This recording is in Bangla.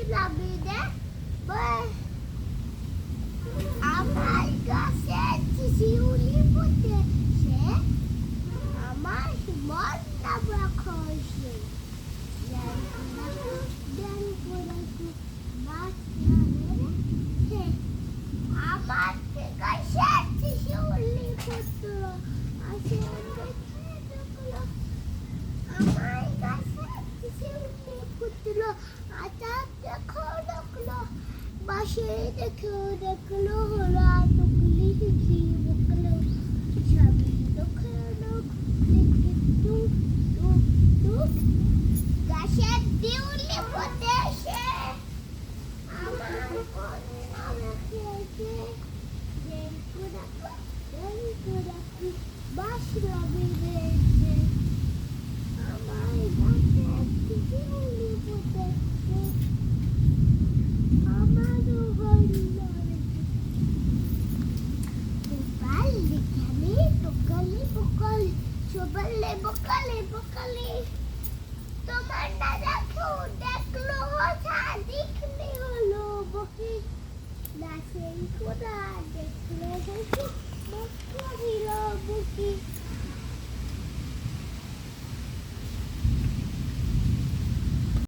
লাবি দে আমার গাছে শিউলি ফুটেছে আমার মন না রাখছে আমার গাছে শিউলি ফুটলো আমার গাছে শিউলি ফুটলো আটা দেখো দেখলো বাসে দেখো দেখলো হলো টুকলি কি দেখলো ছবি দেখো দেখি টুক টুক টুক গাছে শিউলি ফুটেছে আমার কন্যা রেখেছে দেখো দেখো বাস রবি দেখছে আমার গাছে শিউলি ফুটেছে আমারও কন্যা রেখেছে বকালি বকালি সবালে বকালি বকালি তোমার দাদা কেউ দেখলো সাদিকনি হলো বকি না সেই খোদা দেখলো বকি বকিল বকি